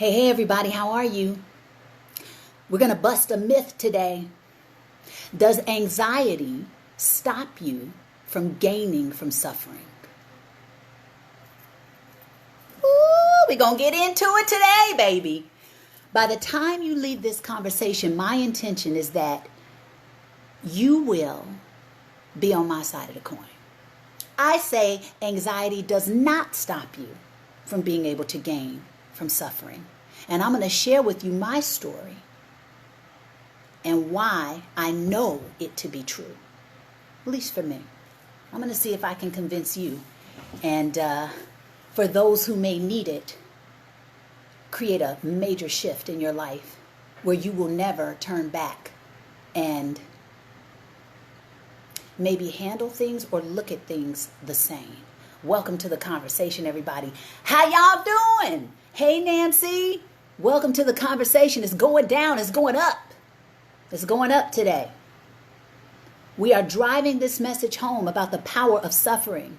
Hey, everybody, how are you? We're going to bust a myth today. Does anxiety stop you from gaining from suffering? Ooh, we're going to get into it today, baby. By the time you leave this conversation, my intention is that you will be on my side of the coin. I say anxiety does not stop you from being able to gain from suffering. And I'm going to share with you my story and why I know it to be true, at least for me. I'm going to see if I can convince you. And for those who may need it, create a major shift in your life where you will never turn back and maybe handle things or look at things the same. Welcome to the conversation, everybody. How y'all doing? Hey, Nancy. Welcome to the conversation. It's going down. It's going up. It's going up today. We are driving this message home about the power of suffering.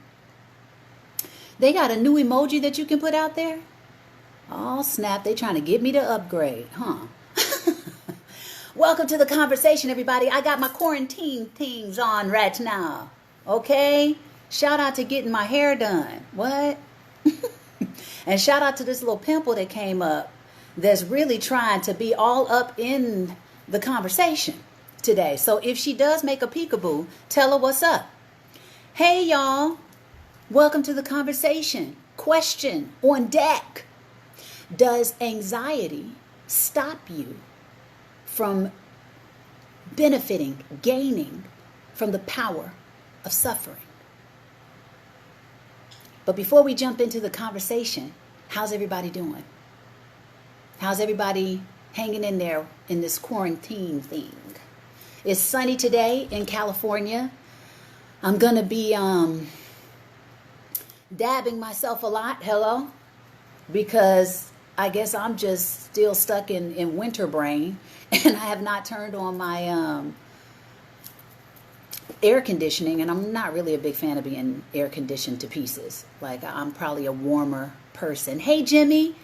They got a new emoji that you can put out there. Oh, snap. They trying to get me to upgrade, huh? Welcome to the conversation, everybody. I got my quarantine things on right now. Okay? Shout out to getting my hair done. What? And shout out to this little pimple that came up that's really trying to be all up in the conversation today. So if she does make a peekaboo, tell her what's up. Hey, y'all. Welcome to the conversation. Question on deck. Does anxiety stop you from benefiting, gaining from the power of suffering? But before we jump into the conversation, how's everybody doing? How's everybody hanging in there in this quarantine thing? It's sunny today in California. I'm going to be dabbing myself a lot, because I guess I'm just still stuck in winter brain, and I have not turned on my air conditioning, and I'm not really a big fan of being air conditioned to pieces. Like, I'm probably a warmer person. Hey, Jimmy.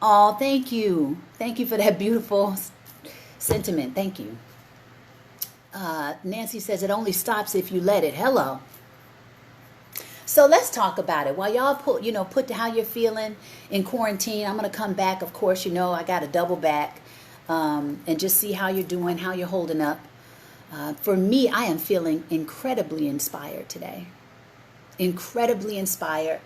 Oh, thank you. Thank you for that beautiful sentiment. Thank you. Nancy says it only stops if you let it. Hello. So let's talk about it. While y'all put how you're feeling in quarantine, I'm going to come back. Of course, I got to double back and just see how you're doing, how you're holding up. For me, I am feeling incredibly inspired today. Incredibly inspired.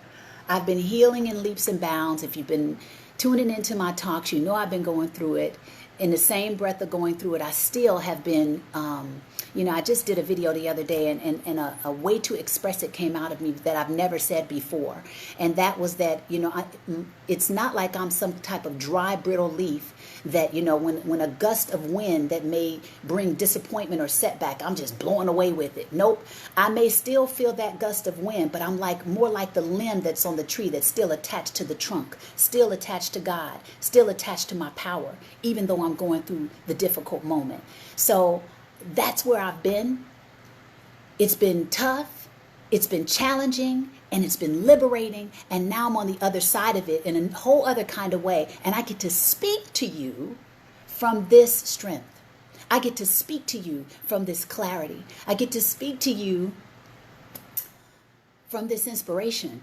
I've been healing in leaps and bounds. If you've been tuning into my talks, you know I've been going through it. In the same breath of going through it, I still have been, I just did a video the other day, and a way to express it came out of me that I've never said before. And that was that, it's not like I'm some type of dry, brittle leaf that, when a gust of wind that may bring disappointment or setback, I'm just blowing away with it. Nope. I may still feel that gust of wind, but I'm more like the limb that's on the tree that's still attached to the trunk, still attached to God, still attached to my power, even though I'm going through the difficult moment. So that's where I've been. It's been tough. It's been challenging. And it's been liberating. And now I'm on the other side of it in a whole other kind of way. And I get to speak to you from this strength. I get to speak to you from this clarity. I get to speak to you from this inspiration.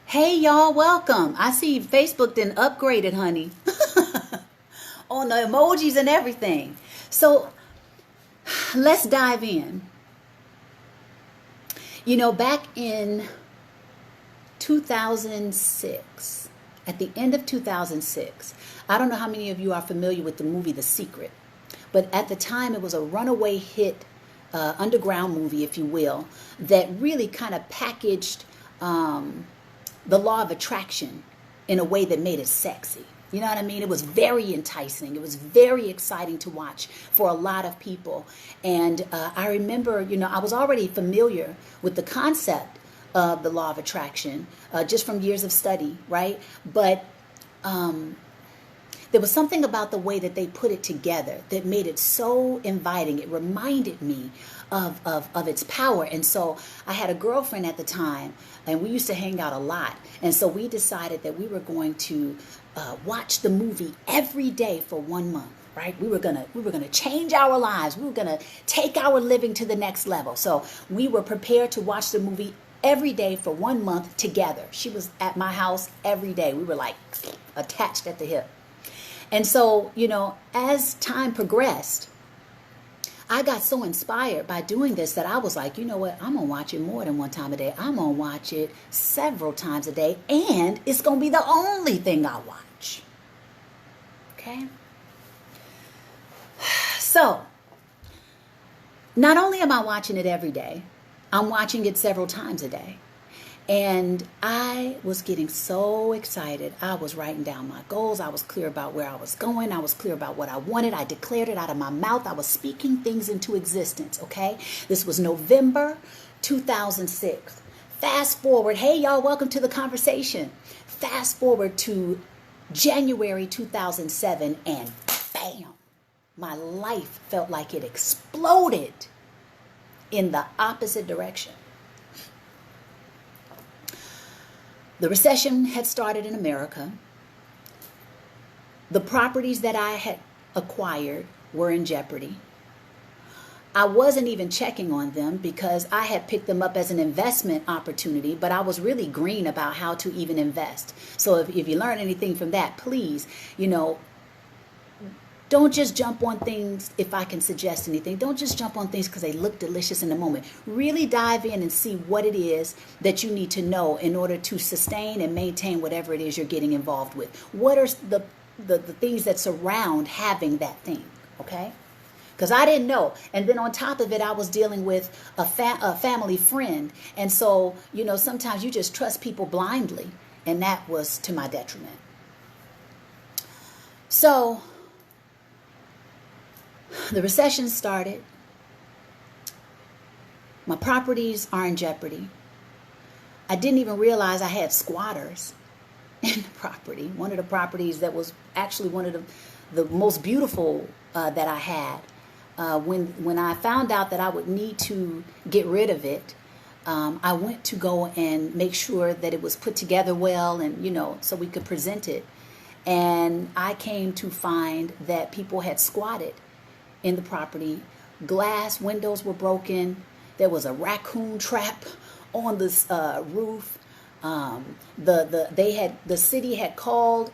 Hey, y'all, welcome. I see Facebook then upgraded, honey. On the emojis and everything. So let's dive in. Back in 2006, at the end of 2006, I don't know how many of you are familiar with the movie The Secret, but at the time it was a runaway hit underground movie, if you will, that really kind of packaged the law of attraction in a way that made it sexy. You know what I mean? It was very enticing. It was very exciting to watch for a lot of people. And I remember, I was already familiar with the concept of the law of attraction just from years of study, right? But there was something about the way that they put it together that made it so inviting. It reminded me of its power. And so I had a girlfriend at the time, and we used to hang out a lot. And so we decided that we were going to watch the movie every day for 1 month. Right? We were gonna change our lives. We were gonna take our living to the next level. So we were prepared to watch the movie every day for 1 month together. She was at my house every day. We were like attached at the hip. And so, as time progressed, I got so inspired by doing this that I was like, you know what? I'm gonna watch it more than one time a day. I'm gonna watch it several times a day, and it's gonna be the only thing I watch. Okay? So, not only am I watching it every day, I'm watching it several times a day. And I was getting so excited. I was writing down my goals. I was clear about where I was going. I was clear about what I wanted. I declared it out of my mouth. I was speaking things into existence, okay? This was November 2006. Fast forward. Hey, y'all, welcome to the conversation. Fast forward to January 2007, and bam. My life felt like it exploded in the opposite direction. The recession had started in America. The properties that I had acquired were in jeopardy. I wasn't even checking on them because I had picked them up as an investment opportunity, but I was really green about how to even invest. So if you learn anything from that, please, don't just jump on things. If I can suggest anything, don't just jump on things because they look delicious in the moment. Really dive in and see what it is that you need to know in order to sustain and maintain whatever it is you're getting involved with. What are the things that surround having that thing, okay? Because I didn't know. And then on top of it, I was dealing with a family friend. And so, sometimes you just trust people blindly. And that was to my detriment. So the recession started. My properties are in jeopardy. I didn't even realize I had squatters in the property. One of the properties that was actually one of the most beautiful that I had. When I found out that I would need to get rid of it, I went to go and make sure that it was put together well and, so we could present it. And I came to find that people had squatted in the property. Glass windows were broken. There was a raccoon trap on this roof. The city had called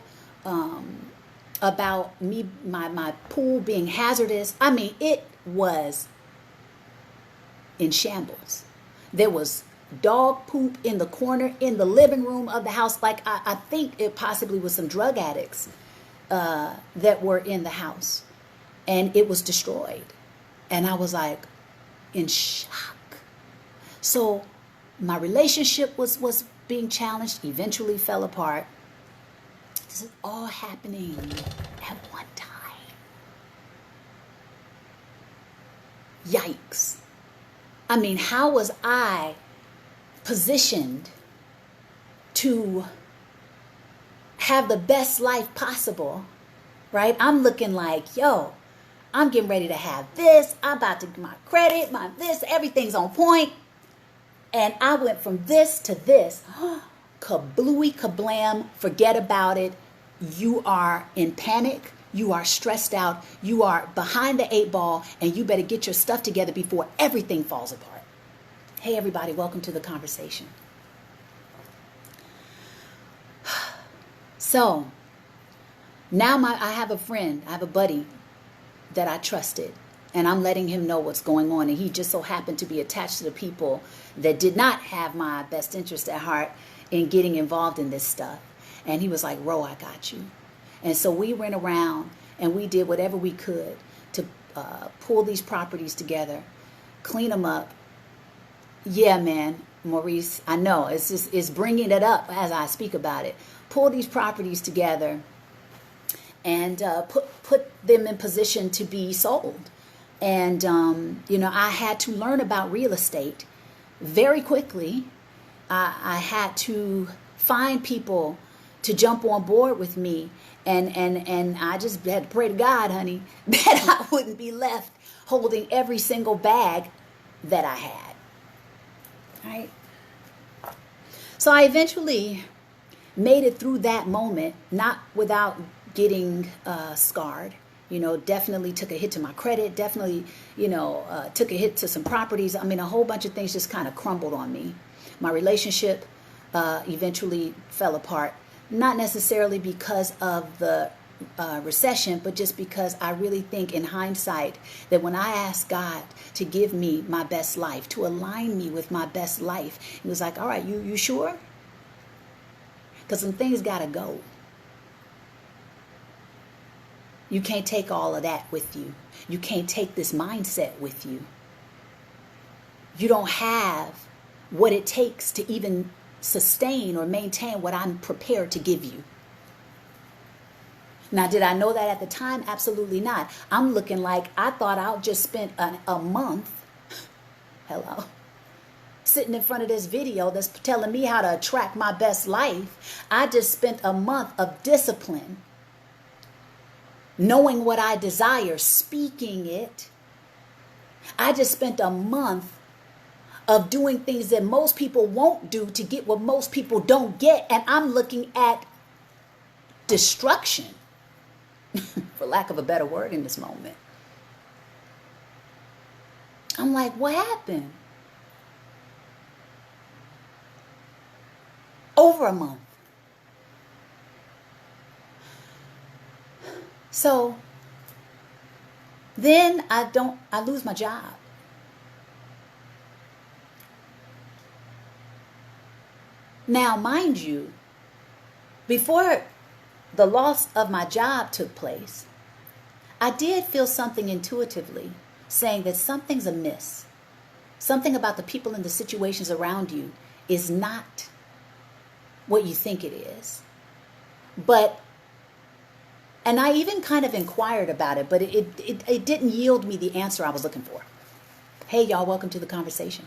about my pool being hazardous. I mean, it was in shambles. There was dog poop in the corner in the living room of the house. Like I think it possibly was some drug addicts that were in the house. And it was destroyed. And I was like in shock. So my relationship was being challenged, eventually fell apart. This is all happening at one time. Yikes. I mean, how was I positioned to have the best life possible, right? I'm looking like, I'm getting ready to have this. I'm about to get my credit, this, everything's on point. And I went from this to this. Kablooey, kablam, forget about it. You are in panic. You are stressed out. You are behind the 8 ball, and you better get your stuff together before everything falls apart. Hey, everybody, welcome to the conversation. So now I have a friend, I have a buddy that I trusted, and I'm letting him know what's going on. And he just so happened to be attached to the people that did not have my best interest at heart in getting involved in this stuff. And he was like, Ro, I got you. And so we went around and we did whatever we could to pull these properties together, clean them up. Yeah, man, Maurice, I know it's bringing it up as I speak about it. Pull these properties together and put them in position to be sold. And, I had to learn about real estate very quickly. I had to find people to jump on board with me. And I just had to pray to God, honey, that I wouldn't be left holding every single bag that I had. Right? So I eventually made it through that moment, not without getting scarred. Definitely took a hit to my credit, definitely, took a hit to some properties. I mean, a whole bunch of things just kind of crumbled on me. My relationship eventually fell apart, not necessarily because of the recession, but just because I really think in hindsight that when I asked God to give me my best life, to align me with my best life, He was like, all right, you sure? Because some things got to go. You can't take all of that with you. You can't take this mindset with you. You don't have what it takes to even sustain or maintain what I'm prepared to give you. Now, did I know that at the time? Absolutely not. I'm looking like I thought I'll just spend a month, sitting in front of this video that's telling me how to attract my best life. I just spent a month of discipline, knowing what I desire, speaking it. I just spent a month of doing things that most people won't do to get what most people don't get. And I'm looking at destruction, for lack of a better word in this moment. I'm like, what happened? Over a month. So then I lose my job. Now, mind you, before the loss of my job took place, I did feel something intuitively saying that something's amiss. Something about the people and the situations around you is not what you think it is. And I even kind of inquired about it, but it didn't yield me the answer I was looking for. Hey, y'all, welcome to the conversation.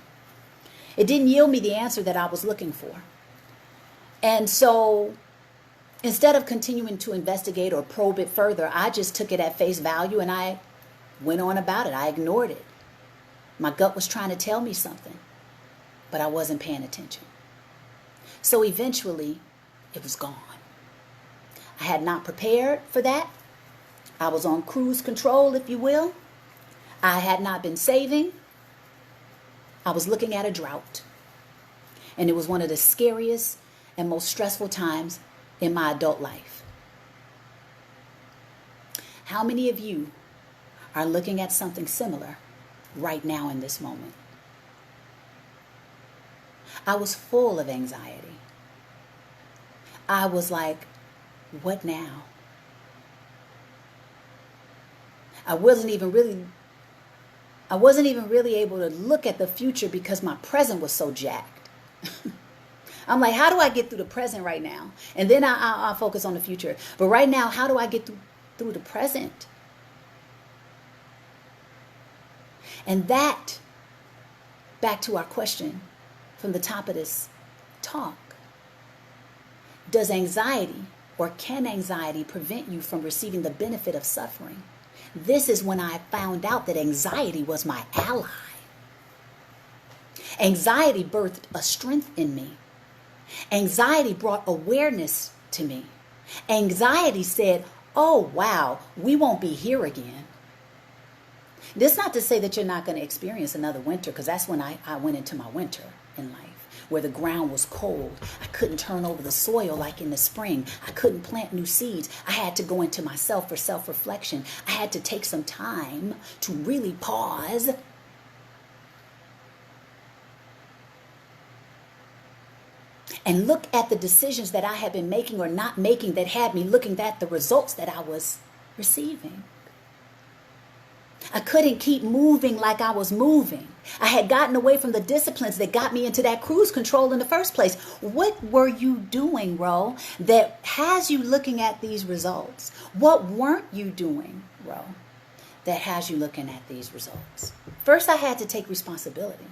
It didn't yield me the answer that I was looking for. And so instead of continuing to investigate or probe it further, I just took it at face value and I went on about it. I ignored it. My gut was trying to tell me something, but I wasn't paying attention. So eventually, it was gone. I had not prepared for that. I was on cruise control, if you will. I had not been saving. I was looking at a drought. And it was one of the scariest and most stressful times in my adult life. How many of you are looking at something similar right now in this moment? I was full of anxiety. I was like, what now? I wasn't even really able to look at the future because my present was so jacked. I'm like, how do I get through the present right now? And then I'll focus on the future. But right now, how do I get through the present? And that, back to our question from the top of this talk, does anxiety or can anxiety prevent you from receiving the benefit of suffering? This is when I found out that anxiety was my ally. Anxiety birthed a strength in me. Anxiety brought awareness to me. Anxiety said, oh, wow, we won't be here again. This is not to say that you're not going to experience another winter, because that's when I went into my winter in life, where the ground was cold. I couldn't turn over the soil like in the spring. I couldn't plant new seeds. I had to go into myself for self-reflection. I had to take some time to really pause and look at the decisions that I had been making or not making that had me looking at the results that I was receiving. I couldn't keep moving like I was moving. I had gotten away from the disciplines that got me into that cruise control in the first place. What were you doing, Ro, that has you looking at these results? What weren't you doing, Ro, that has you looking at these results? First, I had to take responsibility.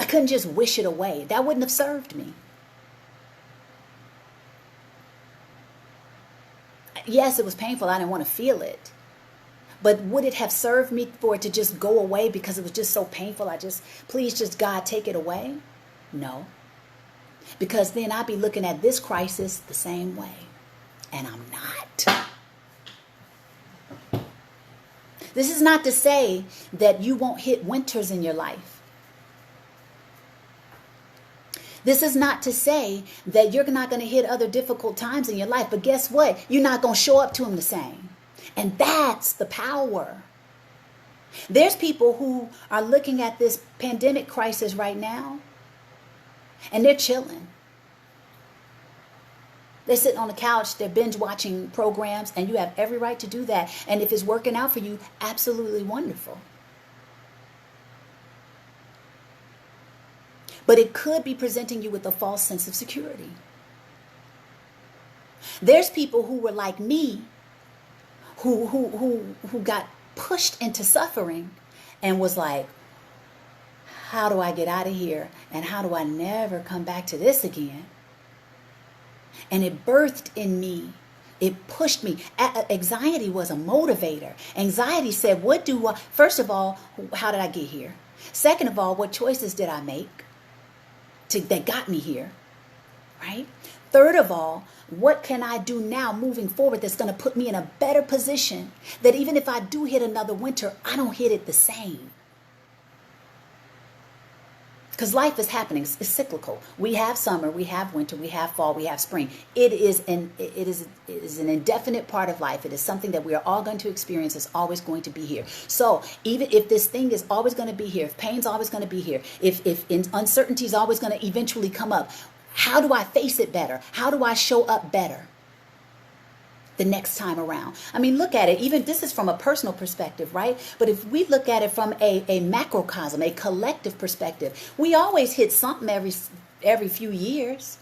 I couldn't just wish it away. That wouldn't have served me. Yes, it was painful. I didn't want to feel it. But would it have served me for it to just go away because it was just so painful? Please just God, take it away? No. Because then I'd be looking at this crisis the same way. And I'm not. This is not to say that you won't hit winters in your life. This is not to say that you're not going to hit other difficult times in your life. But guess what? You're not going to show up to them the same. And that's the power. There's people who are looking at this pandemic crisis right now, and they're chilling. They're sitting on the couch, they're binge watching programs, and you have every right to do that. And if it's working out for you, absolutely wonderful. But it could be presenting you with a false sense of security. There's people who were like me, who got pushed into suffering and was like, how do I get out of here? And how do I never come back to this again? And it birthed in me. It pushed me. Anxiety was a motivator. Anxiety said, first of all, how did I get here? Second of all, what choices did I make that got me here? Right? Third of all, what can I do now moving forward that's going to put me in a better position that even if I do hit another winter, I don't hit it the same? Because life is happening. It's cyclical. We have summer, we have winter, we have fall, we have spring. It is an indefinite part of life. It is something that we are all going to experience. It's always going to be here. So even if this thing is always going to be here, if pain's always going to be here, if uncertainty is always going to eventually come up, how do I face it better? How do I show up better the next time around? I mean, look at it. Even this is from a personal perspective, right? But if we look at it from a macrocosm, a collective perspective, we always hit something every few years.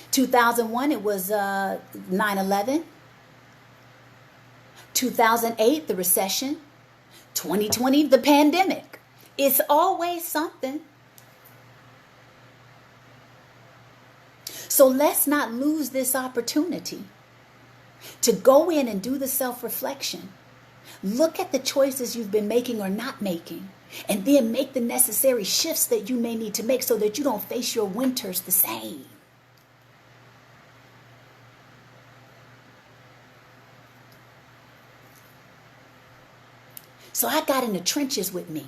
2001, it was 9/11. 2008, the recession. 2020, the pandemic. It's always something. So let's not lose this opportunity to go in and do the self-reflection. Look at the choices you've been making or not making, and then make the necessary shifts that you may need to make so that you don't face your winters the same. So I got in the trenches with me.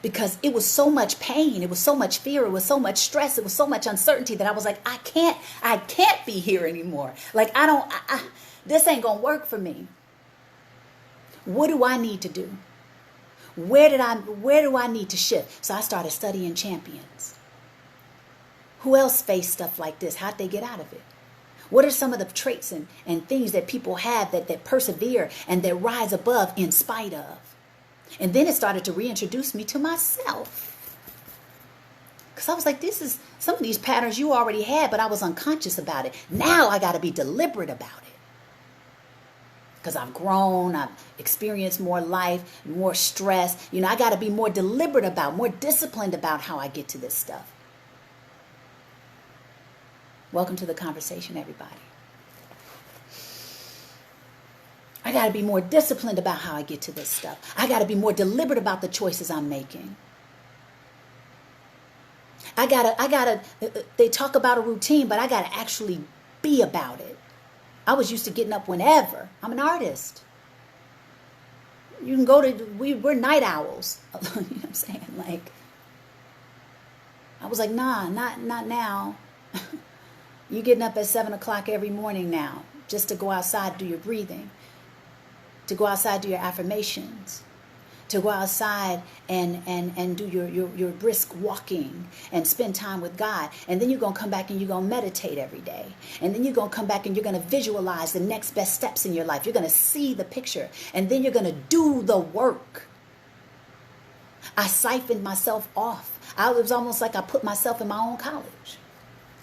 Because it was so much pain, it was so much fear, it was so much stress, it was so much uncertainty that I was like, I can't be here anymore. Like, this ain't gonna work for me. What do I need to do? Where do I need to shift? So I started studying champions. Who else faced stuff like this? How'd they get out of it? What are some of the traits and things that people have that persevere and that rise above in spite of? And then it started to reintroduce me to myself. Because I was like, some of these patterns you already had, but I was unconscious about it. Now I got to be deliberate about it. Because I've grown, I've experienced more life, more stress. I got to be more deliberate more disciplined about how I get to this stuff. Welcome to the conversation, everybody. I got to be more disciplined about how I get to this stuff. I got to be more deliberate about the choices I'm making. They talk about a routine, but I got to actually be about it. I was used to getting up whenever. I'm an artist. You can we're night owls. You know what I'm saying? Like, I was like, nah, not now. You getting up at 7 o'clock every morning now, just to go outside, do your breathing. To go outside, do your affirmations, to go outside and do your brisk walking and spend time with God. And then you're going to come back and you're going to meditate every day. And then you're going to come back and you're going to visualize the next best steps in your life. You're going to see the picture. And then you're going to do the work. I siphoned myself off. It was almost like I put myself in my own college.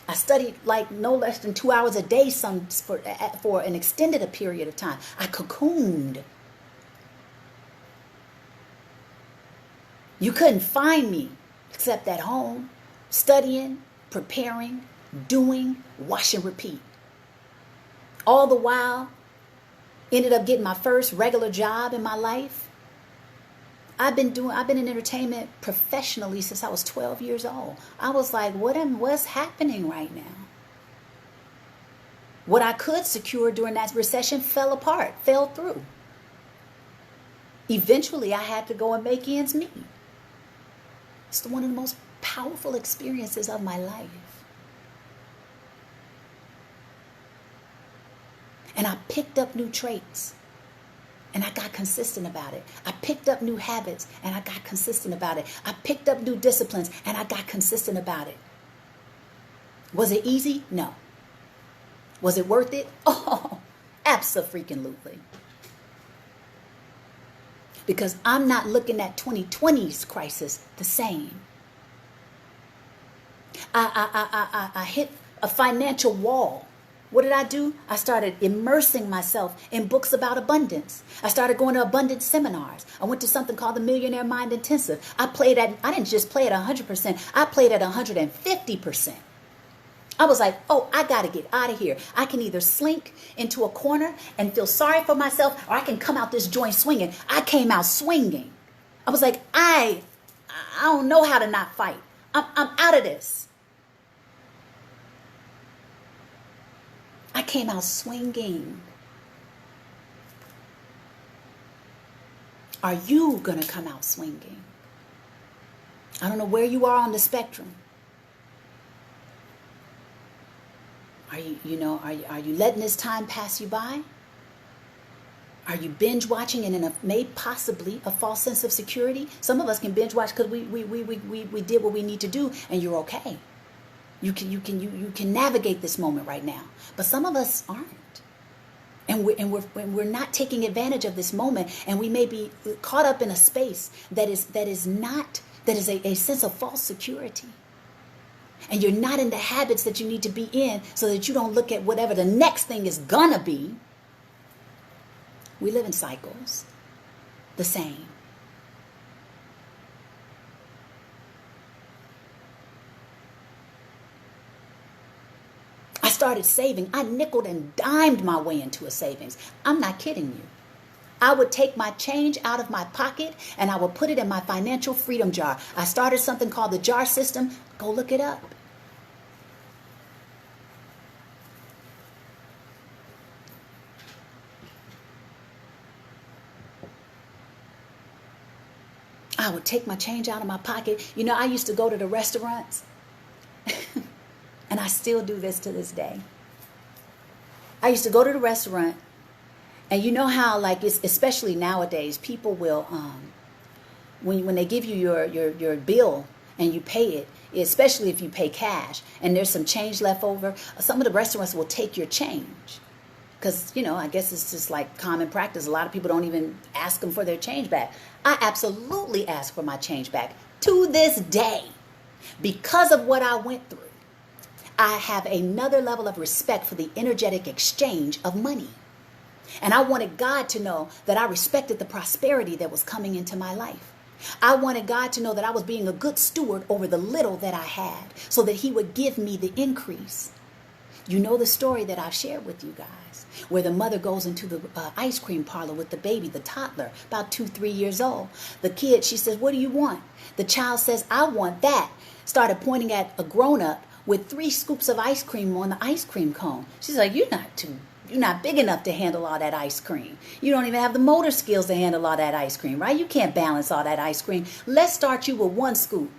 I studied like no less than 2 hours a day for an extended period of time. I cocooned. You couldn't find me except at home, studying, preparing, doing, wash and repeat. All the while, ended up getting my first regular job in my life. I've been in entertainment professionally since I was 12 years old. I was like, what's happening right now? What I could secure during that recession fell apart, fell through. Eventually, I had to go and make ends meet. It's one of the most powerful experiences of my life. And I picked up new traits. And I got consistent about it. I picked up new habits and I got consistent about it. I picked up new disciplines and I got consistent about it. Was it easy? No. Was it worth it? Oh, abso-freaking-lutely. Because I'm not looking at 2020's crisis the same. I hit a financial wall. What did I do? I started immersing myself in books about abundance. I started going to abundance seminars. I went to something called the Millionaire Mind Intensive. I didn't just play at 100%. I played at 150%. I was like, oh, I got to get out of here. I can either slink into a corner and feel sorry for myself, or I can come out this joint swinging. I came out swinging. I was like, I don't know how to not fight. I'm out of this. I came out swinging. Are you going to come out swinging? I don't know where you are on the spectrum. Are you letting this time pass you by? Are you binge watching and in possibly a false sense of security? Some of us can binge watch because we did what we need to do and you're okay. You can navigate this moment right now, but some of us aren't, and we're not taking advantage of this moment, and we may be caught up in a space that is a sense of false security, and you're not in the habits that you need to be in, so that you don't look at whatever the next thing is gonna be. We live in cycles, the same. I started saving. I nickeled and dimed my way into a savings. I'm not kidding you. I would take my change out of my pocket and I would put it in my financial freedom jar. I started something called the jar system. Go look it up. I would take my change out of my pocket. You know, I used to go to the restaurants. And I still do this to this day. I used to go to the restaurant, and you know how, like, it's, especially nowadays, people will, when they give you your bill and you pay it, especially if you pay cash, and there's some change left over, some of the restaurants will take your change. Because, you know, I guess it's just like common practice. A lot of people don't even ask them for their change back. I absolutely ask for my change back to this day because of what I went through. I have another level of respect for the energetic exchange of money. And I wanted God to know that I respected the prosperity that was coming into my life. I wanted God to know that I was being a good steward over the little that I had, so that he would give me the increase. You know the story that I've shared with you guys, where the mother goes into the ice cream parlor with the baby, the toddler, about 2-3 years old. The kid, she says, what do you want? The child says, I want that. Started pointing at a grown-up with 3 scoops of ice cream on the ice cream cone. She's like, you're not big enough to handle all that ice cream. You don't even have the motor skills to handle all that ice cream, right? You can't balance all that ice cream. Let's start you with 1 scoop.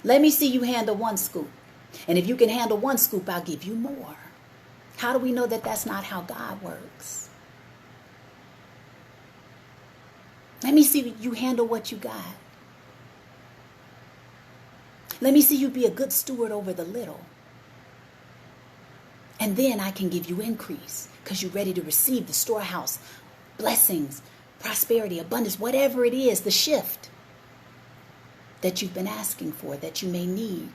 Let me see you handle 1 scoop. And if you can handle 1 scoop, I'll give you more. How do we know that that's not how God works? Let me see you handle what you got. Let me see you be a good steward over the little. And then I can give you increase because you're ready to receive the storehouse, blessings, prosperity, abundance, whatever it is, the shift that you've been asking for, that you may need,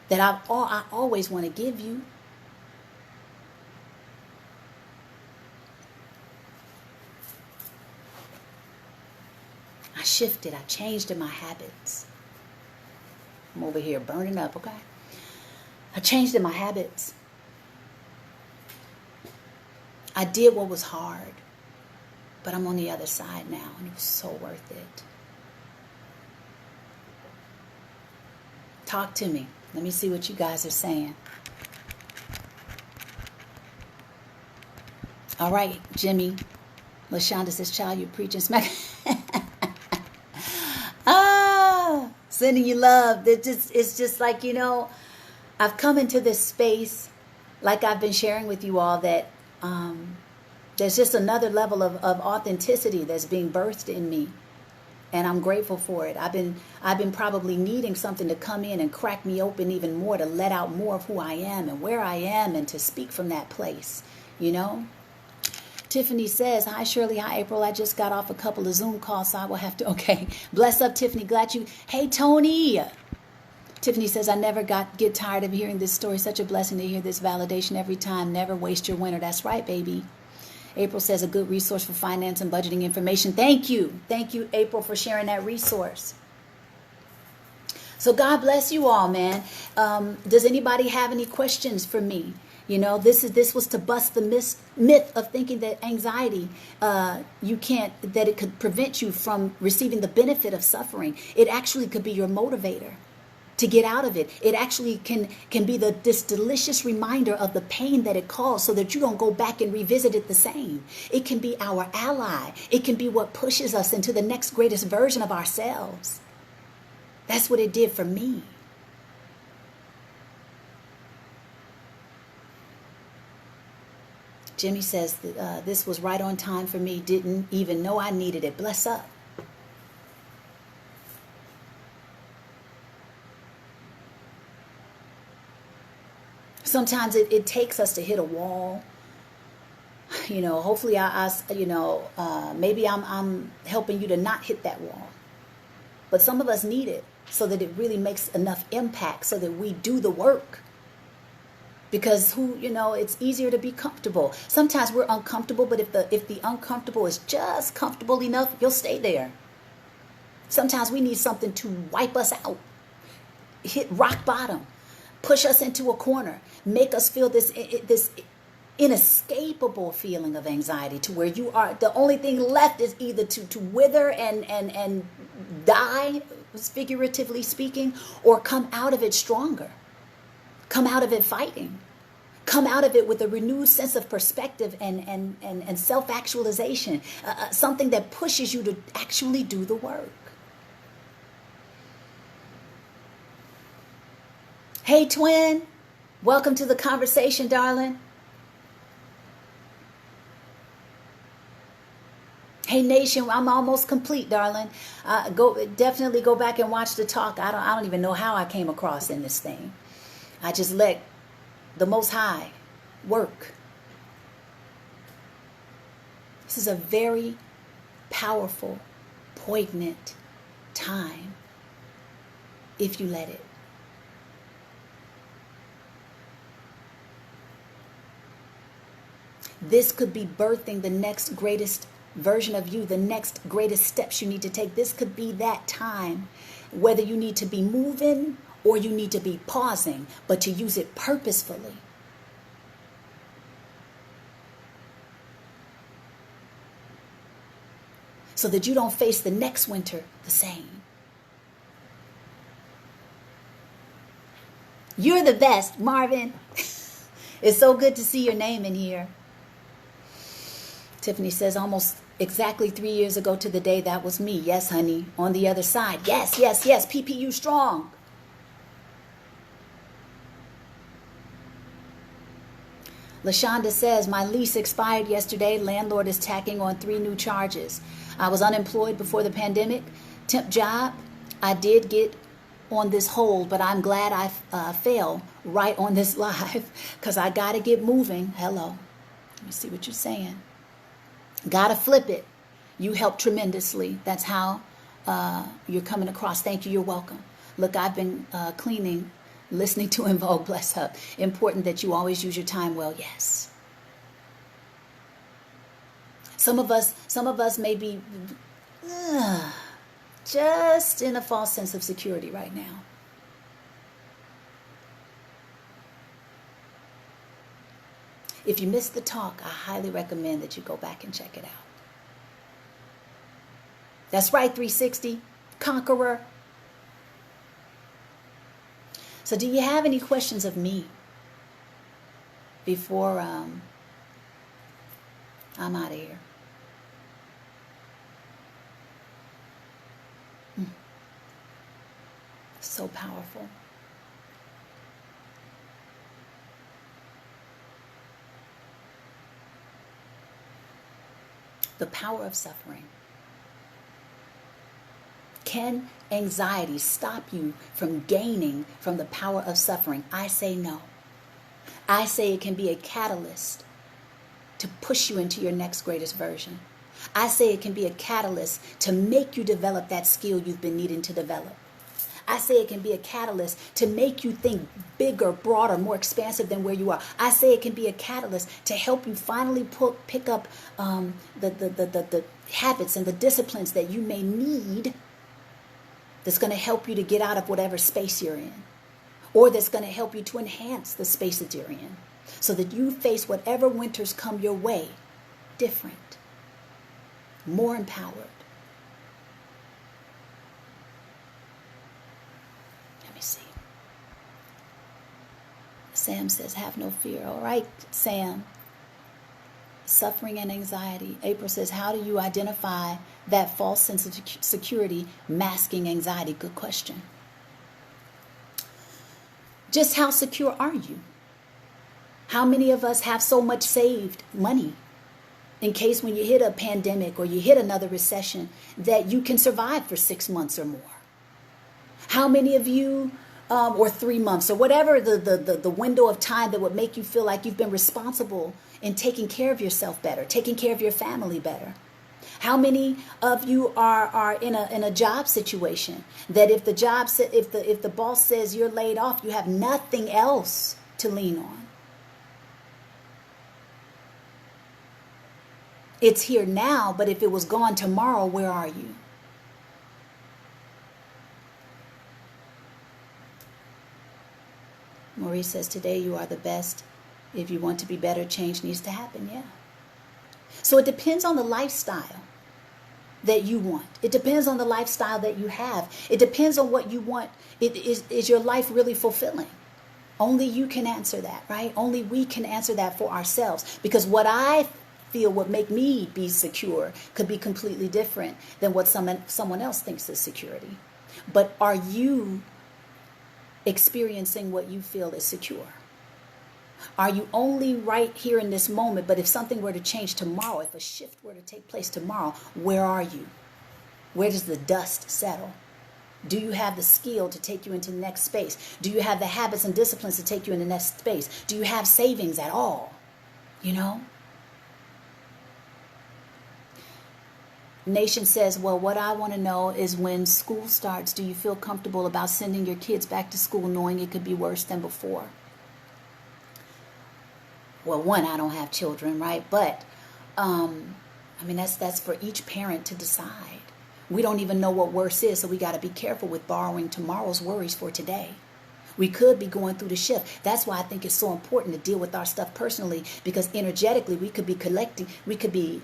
that I always want to give you. I shifted, I changed in my habits. I'm over here burning up, okay? I changed in my habits. I did what was hard, but I'm on the other side now, and it was so worth it. Talk to me. Let me see what you guys are saying. All right, Jimmy. LaShonda says, child, you're preaching smack. Sending you love. It's just like, I've come into this space, like I've been sharing with you all, that there's just another level of authenticity that's being birthed in me. And I'm grateful for it. I've been probably needing something to come in and crack me open even more, to let out more of who I am and where I am, and to speak from that place, Tiffany says, hi, Shirley. Hi, April. I just got off a couple of Zoom calls, so I will have to. Okay. Bless up, Tiffany. Glad you. Hey, Tony. Tiffany says, I never get tired of hearing this story. Such a blessing to hear this validation every time. Never waste your winter. That's right, baby. April says, a good resource for finance and budgeting information. Thank you. Thank you, April, for sharing that resource. So God bless you all, man. Does anybody have any questions for me? This was to bust the myth of thinking that anxiety, that it could prevent you from receiving the benefit of suffering. It actually could be your motivator to get out of it. It actually can be this delicious reminder of the pain that it caused, so that you don't go back and revisit it the same. It can be our ally. It can be what pushes us into the next greatest version of ourselves. That's what it did for me. Jimmy says, this was right on time for me. Didn't even know I needed it. Bless up. Sometimes it takes us to hit a wall. Hopefully maybe I'm helping you to not hit that wall. But some of us need it so that it really makes enough impact, so that we do the work. Because it's easier to be comfortable. Sometimes we're uncomfortable, but if the uncomfortable is just comfortable enough, you'll stay there. Sometimes we need something to wipe us out, hit rock bottom, push us into a corner, make us feel this inescapable feeling of anxiety, to where you are, the only thing left is either to wither and die, figuratively speaking, or come out of it stronger. Come out of it fighting. Come out of it with a renewed sense of perspective and self-actualization. Something that pushes you to actually do the work. Hey, twin. Welcome to the conversation, darling. Hey, nation. I'm almost complete, darling. Definitely go back and watch the talk. I don't even know how I came across in this thing. I just let the Most High work. This is a very powerful, poignant time if you let it. This could be birthing the next greatest version of you, the next greatest steps you need to take. This could be that time, whether you need to be moving or you need to be pausing, but to use it purposefully. So that you don't face the next winter the same. You're the best, Marvin. It's so good to see your name in here. Tiffany says, almost exactly 3 years ago to the day, that was me. Yes, honey. On the other side. Yes, yes, yes. PPU strong. LaShonda says, my lease expired yesterday. Landlord is tacking on 3 new charges. I was unemployed before the pandemic. Temp job. I did get on this hold, but I'm glad I fell right on this live, because I got to get moving. Hello. Let me see what you're saying. Got to flip it. You helped tremendously. That's how you're coming across. Thank you. You're welcome. Look, I've been cleaning, listening to In Vogue. Bless up. Important that you always use your time well. Yes. Some of us may be just in a false sense of security right now. If you missed the talk, I highly recommend that you go back and check it out. That's right, 360, conqueror. So do you have any questions of me before I'm out of here? So powerful. The power of suffering. Can anxiety stop you from gaining from the power of suffering? I say no. I say it can be a catalyst to push you into your next greatest version. I say it can be a catalyst to make you develop that skill you've been needing to develop. I say it can be a catalyst to make you think bigger, broader, more expansive than where you are. I say it can be a catalyst to help you finally pick up the habits and the disciplines that you may need, that's going to help you to get out of whatever space you're in, or that's going to help you to enhance the space that you're in, so that you face whatever winters come your way different, more empowered. Let me see. Sam says, have no fear. All right, Sam. Suffering and anxiety. April says, how do you identify that false sense of security masking anxiety? Good question. Just how secure are you? How many of us have so much saved money in case when you hit a pandemic or you hit another recession that you can survive for 6 months or more? How many of you, or 3 months, or whatever the window of time that would make you feel like you've been responsible in taking care of yourself better, taking care of your family better? How many of you are in a job situation that if the boss says you're laid off, you have nothing else to lean on? It's here now, but if it was gone tomorrow, where are you? Maurice says, today you are the best. If you want to be better, change needs to happen. Yeah. So it depends on the lifestyle that you want. It depends on the lifestyle that you have. It depends on what you want. Is your life really fulfilling? Only you can answer that, right? Only we can answer that for ourselves. Because what I feel would make me be secure could be completely different than what someone else thinks is security. But are you experiencing what you feel is secure? Are you only right here in this moment? But if something were to change tomorrow, if a shift were to take place tomorrow, where are you? Where does the dust settle? Do you have the skill to take you into the next space? Do you have the habits and disciplines to take you in the next space? Do you have savings at all? You know? Nation says, well, what I want to know is when school starts, do you feel comfortable about sending your kids back to school knowing it could be worse than before? Well, one, I don't have children, right? But, that's for each parent to decide. We don't even know what worse is, so we got to be careful with borrowing tomorrow's worries for today. We could be going through the shift. That's why I think it's so important to deal with our stuff personally, because energetically we could be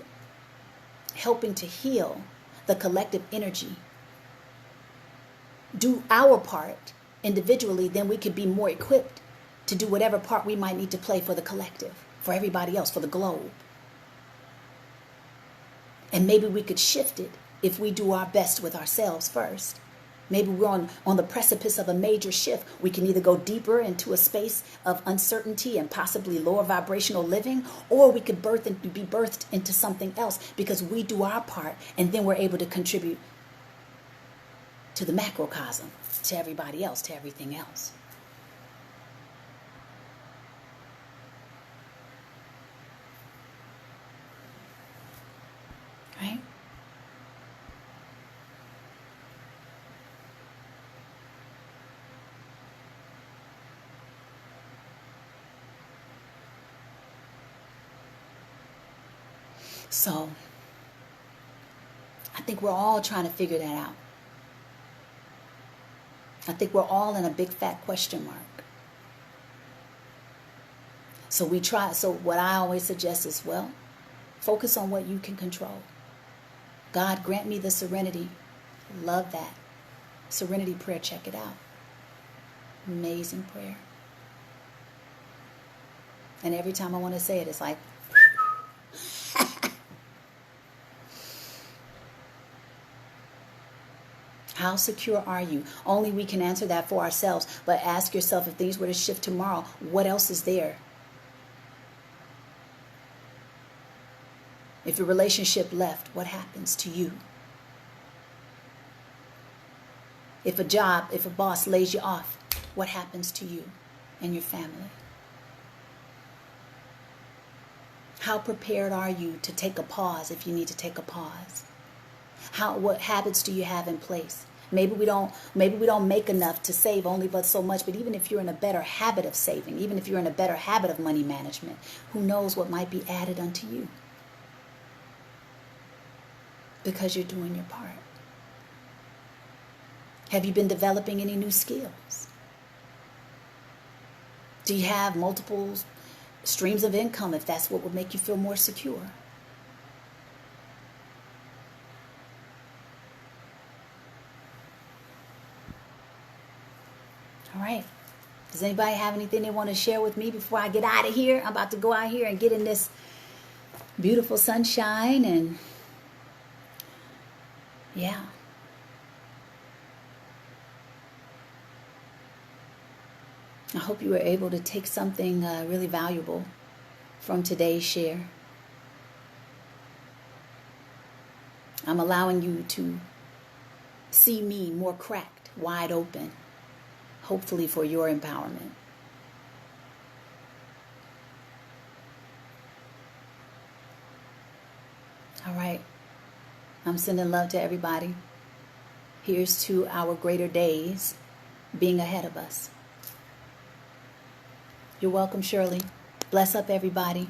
helping to heal the collective energy. Do our part individually, then we could be more equipped to do whatever part we might need to play for the collective, for everybody else, for the globe. And maybe we could shift it if we do our best with ourselves first. Maybe we're on the precipice of a major shift. We can either go deeper into a space of uncertainty and possibly lower vibrational living, or we could be birthed into something else because we do our part, and then we're able to contribute to the macrocosm, to everybody else, to everything else. Right? So, I think we're all trying to figure that out. I think we're all in a big fat question mark. So what I always suggest is, well, focus on what you can control. God, grant me the serenity. Love that. Serenity prayer, check it out. Amazing prayer. And every time I want to say it, it's like, how secure are you? Only we can answer that for ourselves. But ask yourself, if things were to shift tomorrow, what else is there? If a relationship left, what happens to you? If a boss lays you off, what happens to you and your family? How prepared are you to take a pause if you need to take a pause? What habits do you have in place? Maybe we don't make enough to save only but so much, but even if you're in a better habit of saving, even if you're in a better habit of money management, who knows what might be added unto you? Because you're doing your part. Have you been developing any new skills? Do you have multiple streams of income if that's what would make you feel more secure? All right. Does anybody have anything they want to share with me before I get out of here? I'm about to go out here and get in this beautiful sunshine and yeah. I hope you were able to take something really valuable from today's share. I'm allowing you to see me more cracked, wide open, hopefully for your empowerment. All right. I'm sending love to everybody. Here's to our greater days being ahead of us. You're welcome, Shirley. Bless up, everybody.